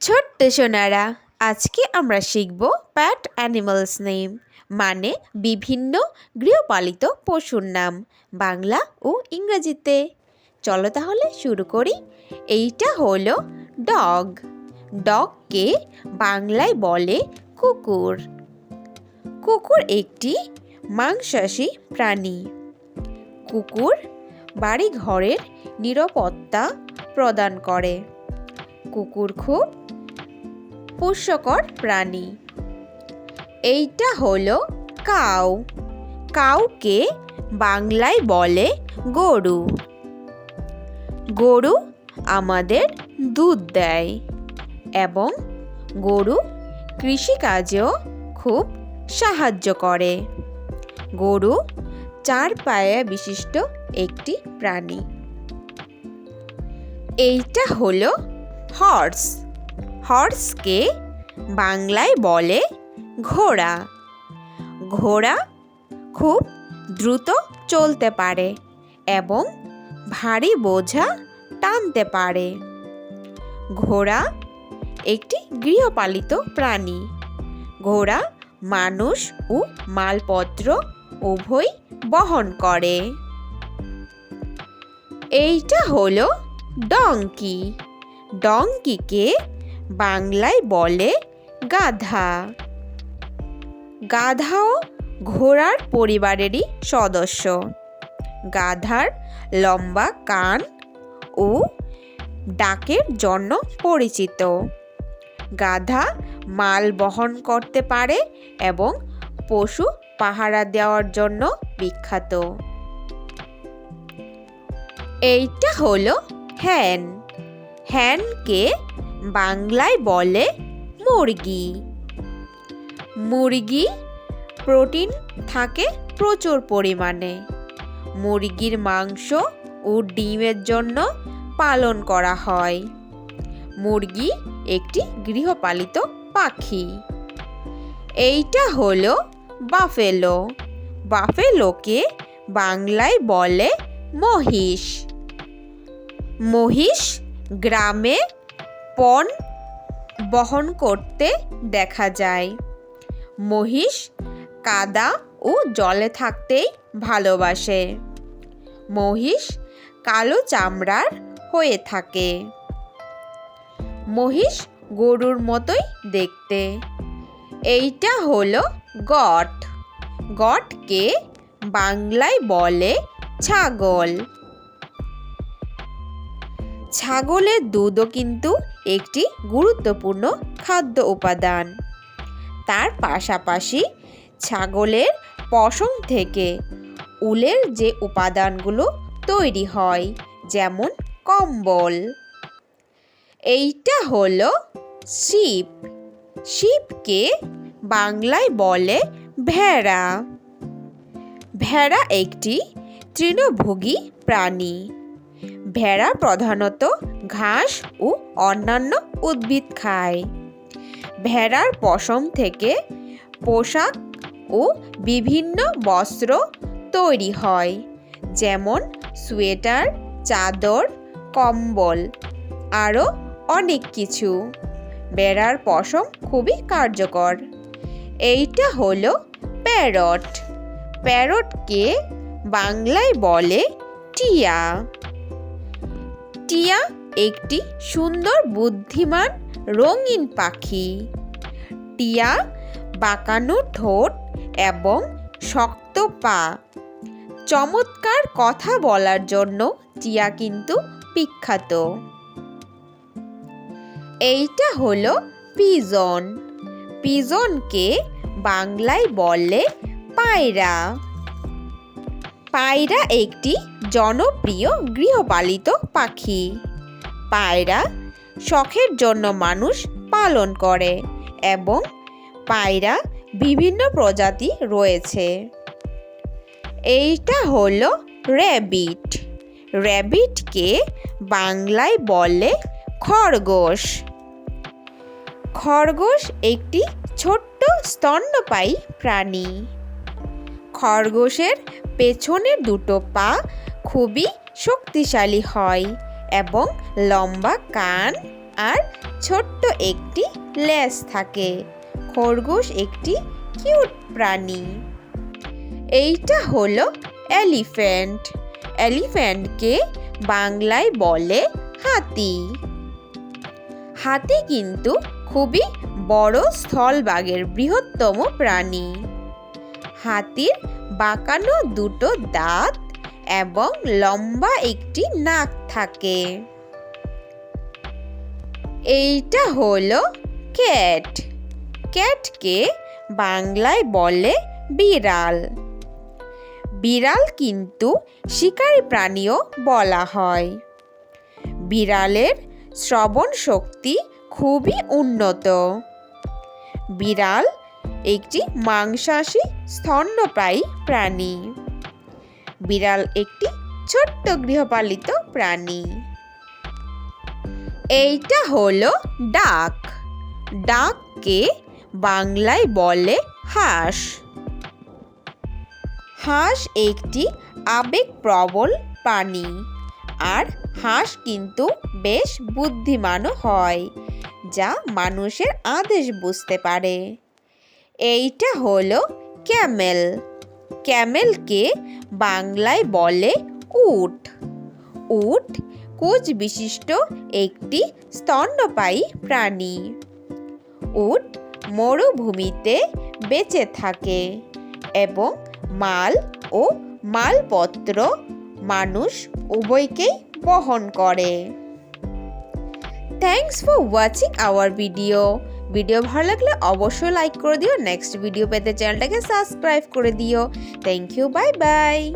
ছোট্ট সোনারা, আজকে আমরা শিখব প্যাট অ্যানিমালস নেম, মানে বিভিন্ন গৃহপালিত পশুর নাম, বাংলা ও ইংরেজিতে। চলো তাহলে শুরু করি। এইটা হলো ডগ। ডগকে বাংলায় বলে কুকুর। কুকুর একটি মাংসাশী প্রাণী। কুকুর বাড়ি ঘরের নিরাপত্তা প্রদান করে। কুকুর খুব পুষ্টিকর প্রাণী। এইটা হলো কাউ। কাউকে বাংলায় বলে গরু। গরু আমাদের দুধ দেয় এবং গরু কৃষিকাজেও খুব সাহায্য করে। গরু 4 পায়ে বিশিষ্ট একটি প্রাণী। এইটা হলো হর্স। হর্সকে বাংলায় বলে ঘোড়া। ঘোড়া খুব দ্রুত চলতে পারে এবং ভারী বোঝা টানতে পারে। ঘোড়া একটি গৃহপালিত প্রাণী। ঘোড়া মানুষ ও মালপত্র উভয় বহন করে। এইটা হলো ডঙ্কি। ডঙ্কিকে বাংলায় বলে গাধা। গাধাও ঘোড়ার পরিবারেরই সদস্য। গাধার লম্বা কান ও ডাকের জন্য পরিচিত। গাধা মাল বহন করতে পারে এবং পশু পাহারা দেওয়ার জন্য বিখ্যাত। এইটা হলো হ্যান। হ্যানকে বাংলায় বলে মুরগি। মুরগি প্রোটিন থাকে প্রচুর পরিমাণে। মুরগির মাংস ও ডিমের জন্য পালন করা হয়। মুরগি একটি গৃহপালিত পাখি। এইটা হলো বাফেলো। বাফেলোকে বাংলায় বলে মহিষ। মহিষ গ্রামে পণ বহন করতে দেখা যায়। মহিষ কাদা ও জলে থাকতেই ভালোবাসে। মহিষ কালো চামড়ার হয়ে থাকে। মহিষ গরুর মতোই দেখতে। এইটা হলো গট। গটকে বাংলায় বলে ছাগল। ছাগলের দুধও কিন্তু একটি গুরুত্বপূর্ণ খাদ্য উপাদান। তার পাশাপাশি ছাগলের পশম থেকে উলের যে উপাদানগুলো তৈরি হয়, যেমন কম্বল। এইটা হলো শিপ। শিপকে বাংলায় বলে ভেড়া। ভেড়া একটি তৃণভোগী প্রাণী। ভেড়া প্রধানত ঘাস ও অন্যান্য উদ্ভিদ খায়। ভেড়ার পশম থেকে পোশাক ও বিভিন্ন বস্ত্র তৈরি হয়, যেমন সোয়েটার, চাদর, কম্বল, আরও অনেক কিছু। ভেড়ার পশম খুবই কার্যকর। এইটা হলো প্যারট। প্যারটকে বাংলায় বলে টিয়া। টিয়া একটি সুন্দর, বুদ্ধিমান, রঙিন পাখি। টিয়া বাঁকানো ঠোঁট এবং শক্ত পা। চমৎকার কথা বলার জন্য টিয়া কিন্তু বিখ্যাত। এইটা হলো পিজন। পিজনকে বাংলায় বলে পায়রা। পায়রা একটি জনপ্রিয় গৃহপালিত পাখি। পায়রা শখের জন্য মানুষ পালন করে এবং পায়রা বিভিন্ন প্রজাতি রয়েছে। এইটা হলো র্যাবিট। র্যাবিটকে বাংলায় বলে খরগোশ। খরগোশ একটি ছোট্ট স্তন্যপায়ী প্রাণী। খরগোশের পেছনের দুটো পা খুবই শক্তিশালী হয় এবং লম্বা কান আর ছোট্ট একটি লেজ থাকে। খরগোশ একটি কিউট প্রাণী। এইটা হলো এলিফ্যান্ট। এলিফ্যান্টকে বাংলায় বলে হাতি। হাতি কিন্তু খুবই বড় স্থলভাগের বৃহত্তম প্রাণী। হাতির বাঁকানো দুটো দাঁত এবং লম্বা একটি নাক থাকে। এইটা হলো ক্যাট। ক্যাটকে বাংলায় বলে বিড়াল। বিড়াল কিন্তু শিকারী প্রাণীও বলা হয়। বিড়ালের শ্রবণ শক্তি খুবই উন্নত। বিড়াল একটি মাংসাশী স্তন্যপায়ী প্রাণী। বিড়াল একটি ছোট্ট গৃহপালিত প্রাণী। এইটা হলো ডাক। ডাককে বাংলায় বলে হাঁস। হাঁস একটি আবেগপ্রবল প্রাণী। আর হাঁস কিন্তু বেশ বুদ্ধিমানও হয়, যা মানুষের আদেশ বুঝতে পারে। এইটা হলো ক্যামেল। ক্যামেলকে বাংলায় বলে উট। উট কোচ বিশিষ্ট একটি স্তন্যপায়ী প্রাণী। উট মরুভূমিতে বেঁচে থাকে এবং মাল ও মালপত্র মানুষ উভয়কেই বহন করে। Thanks for watching hour video. Video ভালো লাগলে অবশ্যই লাইক করে দিও। নেক্সট ভিডিও পেতে চ্যানেলটাকে সাবস্ক্রাইব করে দিও। Thank you, bye by.